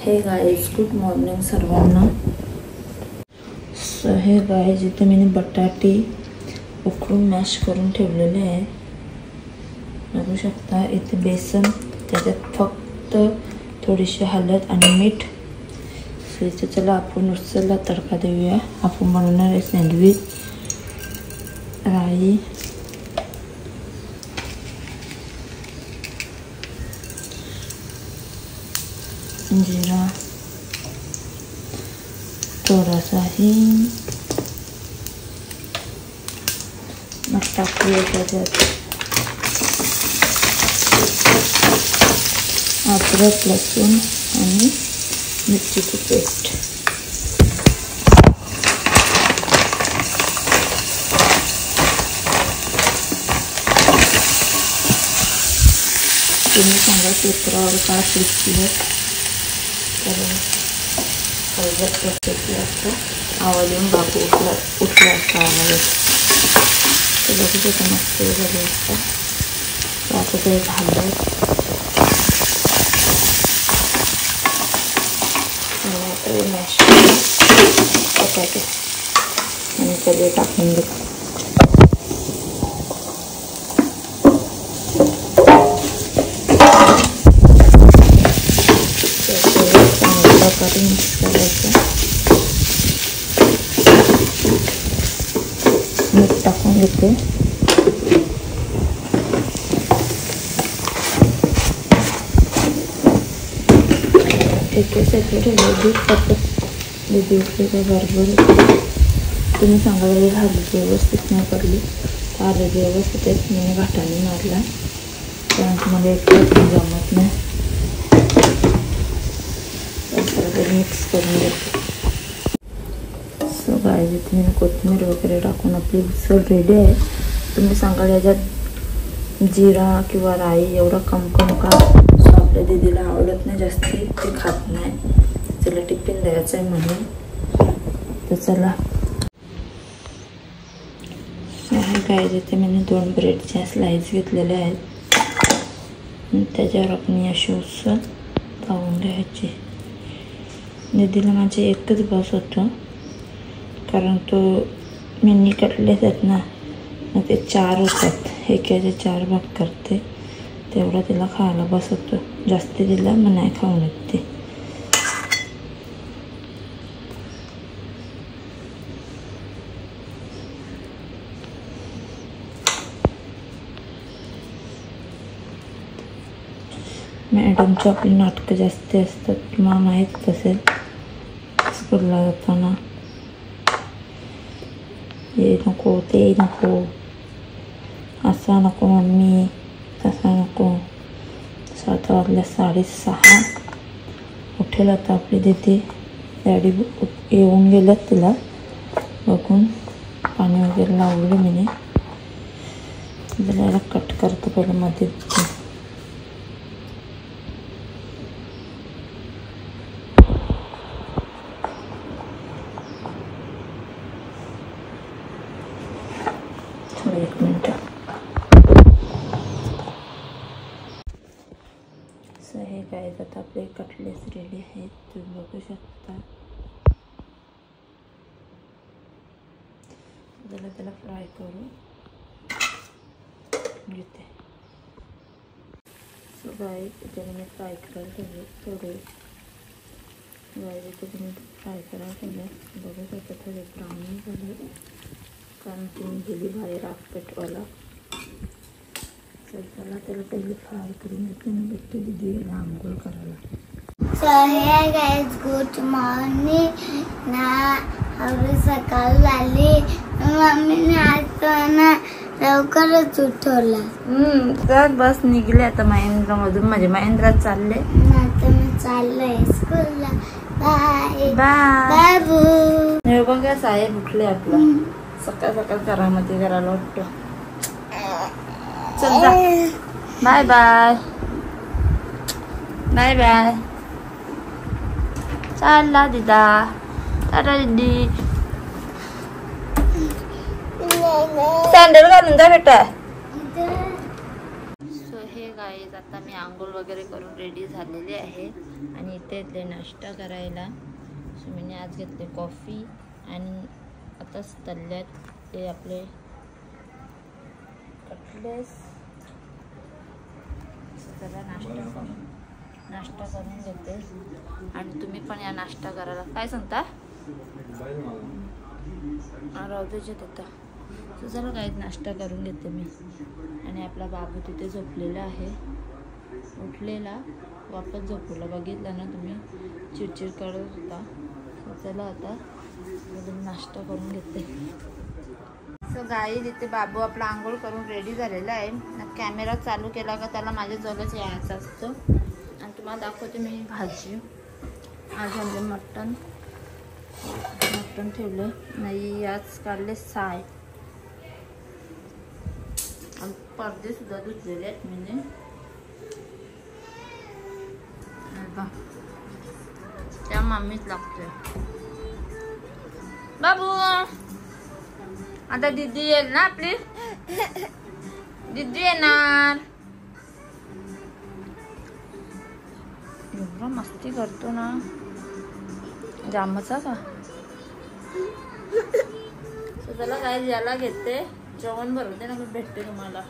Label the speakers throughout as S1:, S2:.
S1: हे guys good morning सर्वांना. So हे गाईज इथे मी बटाटे उकडून मॅश करून ठेवलेले आहे. बघू शकता इथे बेसन, त्याच्यात फक्त थोडीशी हळद आणि मीठ. सो इथे चला आपण उसळला तडका देऊया. आपण बनवणार आहे सँडविच. राई, जीरा, थोडासा हिंग, मग टाकूया त्याच्यात अद्रक, लसूण आणि मिरचीची पेस्ट. तुम्ही सांगा चित्रावर काय शिकली तर असतं. आवाज येऊन बाबू उठला असता आवाज. ते बघू शकता मस्त झाले असतं. तर आता ते झालं. मॅश बटाटे आणि त्याला टाकून देतो. मिक्स करायचं. मीठ टाकून घेते. एकेसाठी ठेवलं दूध टाकत दूध उकळीच्या बरोबर. तुम्ही सांगा झाली व्यवस्थित नाही पडली तर आले व्यवस्थित एक मी घाटाने मारला. त्यानंतर मला एक जमत नाही. मिक्स करून घेते. सो गाईज इथे मी कोथिंबीर वगैरे टाकून आपली उसळ रेडी आहे. तुम्ही सांगा याच्यात जिरा किंवा राई एवढा कम का. सो आपल्या दीदीला आवडत नाही जास्ती, ते खात नाही. तिला टिफिन द्यायचं आहे म्हणून. तर चला. सो हे गाईज इथे मी 2 ब्रेडच्या स्लाइस घेतलेल्या आहेत. त्याच्यावर आपण अशी उसळ लावून घ्यायची. दीदीला माझे एकच बस होतं कारण तो मिनी कटलेट आहेत ना, मग ते 4 होतात. एकाचे 4 भाग करते. तेवढा तिला खायला बस होतो. जास्ती दिला मग नाही खाऊन येत ते. मॅडमची आपली नाटकं जास्ती असतात. तुम्हाला माहीत असेल स्कूलला जाताना. हे नको, ते नको, असा नको मम्मी, तसा नको. 7 वाजल्या 6:30 उठेल आता आपली दीदी. डॅडी येऊन गेल्यात तिला बघून. पाणी वगैरे लावलं मी. त्याला कट करतो पहिलं मध्ये. एक मिनट. सो हे काय आता आपले कटलेट्स रेडी आहेत. तुम्ही बघू शकता. त्याला फ्राय करून घेते. सो गाय त्याला मी फ्राय करायला ठेवले. थोडे गाय तुम्ही फ्राय करायला ठेवले. बघू शकता थोडे ब्राउन झाले कारण तुम्ही गेली बाहेर पेटवाला. त्याला पहिले फ्राय करून घेते आणि भेटते दीदीला आंघोळ करायला.
S2: So hey guys good morning ना. अभी सकाळ झाली. मम्मीने आज ना लवकरच उठवलं.
S1: तर बस निघले आता महेंद्रमधून. म्हणजे महेंद्रात चालले.
S2: आता मी चाललोय स्कूलला. बाय
S1: बाय
S2: बाबू.
S1: हे बघा साहेब उठले आपला. सकाळ सकाळ घरामध्ये करायला वाटतं. चल जा. Bye bye bye bye. चालला दीदा. टाटा दीदी. सॅन्डल घालून जा बेटा. सो हे गाईज आता मी आंघोळ वगैरे करून रेडी झालेली आहे. आणि इथे येतले नाश्ता करायला. सुमीने आज घेतले कॉफी आणि आताच तळल्यात ते आपले कटलेस. चला नाश्ता करून घेते आणि तुम्ही पण या नाश्ता करायला. काय सांगता? राहूदेच होता. तर चला काय नाश्ता करून घेते मी. आणि आपला बाबू तिथे झोपलेला आहे, उठलेला वापस झोपवला. बघितलं ना तुम्ही, चिडचिड करत होता. चला आता नाश्ता करून घेते. सो गाई तिथे बाबू आपला आंघोळ करून रेडी झालेला आहे. कॅमेरा चालू केला का त्याला माझ्या जवळच यायचा असतो. आणि तुम्हाला दाखवते मी भाजी. आज म्हणजे मटण ठेवलं नाही, आज काढले साय आणि पडदे सुद्धा धुतलेले आहेत मी. त्या मम्मीच लागतोय. बाबू आता दीदी येईल ना आपली, दीदी येणार. एवढा मस्ती करतो ना जामचा का. त्याला काय याला घेते, जेवण भरवते ना, मी भेटते तुम्हाला.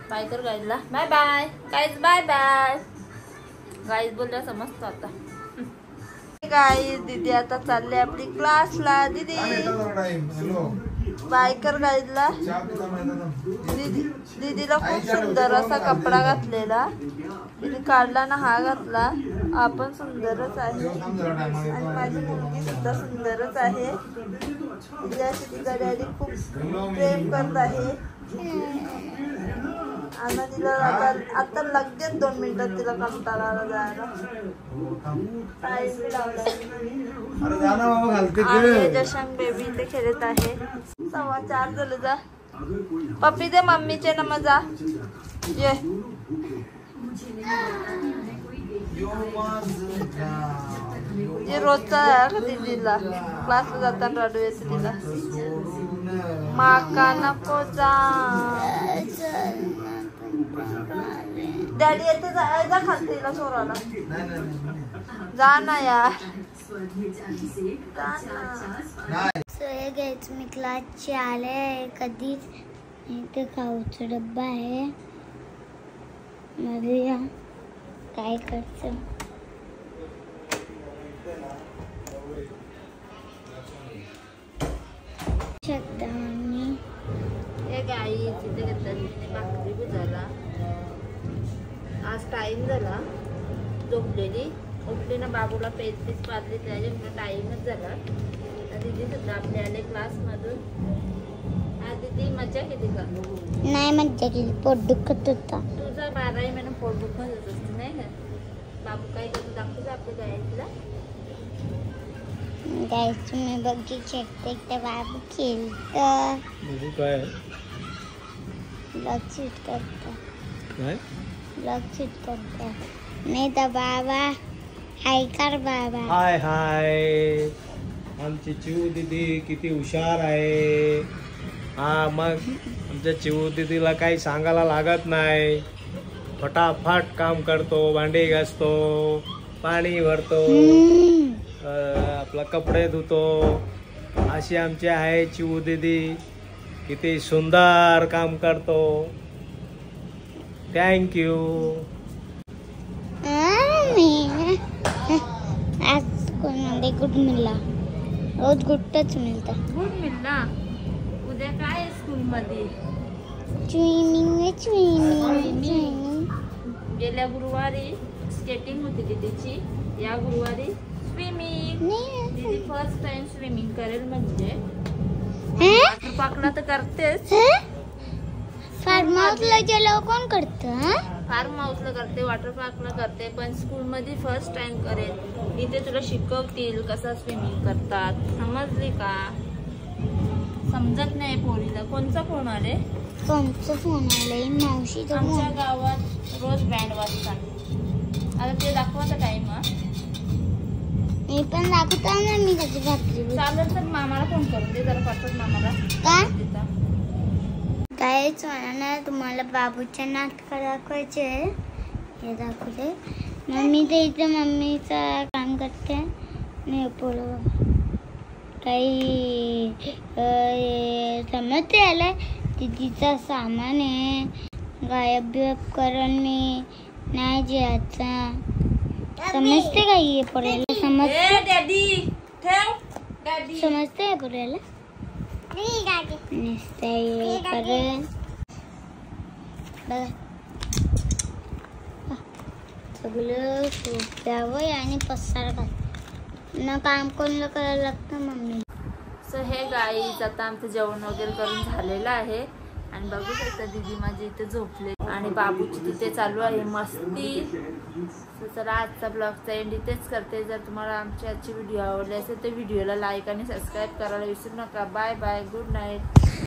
S1: बाय कर गाईजला. Bye bye guys, bye bye. Guys बोलल्या समजतो आता. गाईज दीदी आता चालले आपली क्लासला. दीदी बाय कर गाईजला. दीदीला खूप सुंदर असा कपडा घातलेला, तिने काढला ना हा घातला. आपण सुंदरच आहे आणि माझी मुलगी सुद्धा सुंदरच आहे. तिच्याशी तिचा डॅडी खूप प्रेम करत आहे. आणि तिला आता लगेच 2 मिनिटात तिला कंटाळा जायला टाइम लावला. जशांग बेबी इथे खेळत आहे. 4:15 झाले. जा पप्पी दे मम्मीचे ना मजा. ये ये रोजचा आहे दीदीला. क्लासला जाताना रडू येते तिला. माका नको जा. डॅडी येते जा खालते तिला चोराला. जा ना यार.
S2: मी क्लासचे आले कधीच. इथे खाऊचा डब्बा आहे. बघूया काय करतो. शकता मम्मी.
S1: हे गाई तिथे घेतला भाकरी बुजाला. आज टाइम झाला, झोपलेली. उठली ना बाबूला पेज पाजली, त्याच्यामुळे टाइमच झाला. दीदी सुद्धा आपले आले क्लासमधून. हा दीदी मजा केली का?
S2: नाही मज्जा केली, पोट दुखत होता.
S1: तुझा 12 महिने पोट दुखत होत असते नाही का? बाबू काय करतो दाखवतो आपल्या गायला.
S2: गाईस तुम्ही बघू शकता तर बाबू खेळतं.
S3: काय
S2: ब्लॉग शूट करतो.
S3: काय
S2: ब्लॉग शूट करतो नाही तर बाबा हाय कर बाबा.
S3: हाय हाय. आमची चिऊ दीदी किती हुशार आहे. हा मग आमच्या चिऊ दीदीला काही सांगायला लागत नाही. फटाफट काम करतो, भांडी घासतो, पाणी भरतो, आपला कपडे धुतो. अशी आमची आहे चिऊ दीदी. किती सुंदर काम करतो. थँक्यू.
S2: आज स्कूलमध्ये गुड मिळला. रोज गुडच मिळतं.
S1: गुड मिळला. उद्या काय आहे स्कूलमध्ये?
S2: स्विमिंग.
S1: गेल्या गुरुवारी स्केटिंग होती दीदीची, या गुरुवारी स्विमिंग. दीदी फर्स्ट टाइम स्विमिंग करेल म्हणजे. पाकला तर करतेच.
S2: फार्म हाऊसला गेल्यावर कोण करतं?
S1: फार्म हाऊसला करते, वॉटर पार्कला करते, पण स्कूलमध्ये फर्स्ट टाइम करेल. इथे तुला शिकवतील कसं स्विमिंग करतात. समजली का? समजत नाही पोरीला. कोणचा फोन आले?
S2: कोणचं फोन आलंय? मावशीचा फोन.
S1: आमच्या गावात रोज बँड वाजतात. आता ते दाखवायचा टाइम.
S2: मी पण दाखवतो ना. मी कशी भाकरी
S1: चालेल तर मामाला फोन करून दे जरा. पाठवत मामाला
S2: का? काहीच मला ना तुम्हाला बाबूच्या नाटक दाखवायचे. हे दाखवले मम्मी तर इथे मम्मीचा काम करते नाही पोळो काही समजते आलाय तिचा सामान आहे गायब बियब करण मी नाही जायचा समजते का ये पोळ्याला समजते समजते पोळ्याला नुसतं हे करण बघा सगळं द्यावं आणि पसार घाल ना काम कोणाला करायला लागतं मम्मी.
S1: सो हे गाईज आता आमचं जेवण वगैरे करून झालेलं आहे आणि बघू शकता दीदी माझी इथे झोपले आणि बाबूची तिथे चालू आहे मस्ती. सो चला आजचा ब्लॉगचा एंड इथेच करते. जर तुम्हाला आमची आजची व्हिडिओ आवडली असेल तर व्हिडिओला लाईक आणि सबस्क्राईब करायला विसरू नका. Bye bye, good night.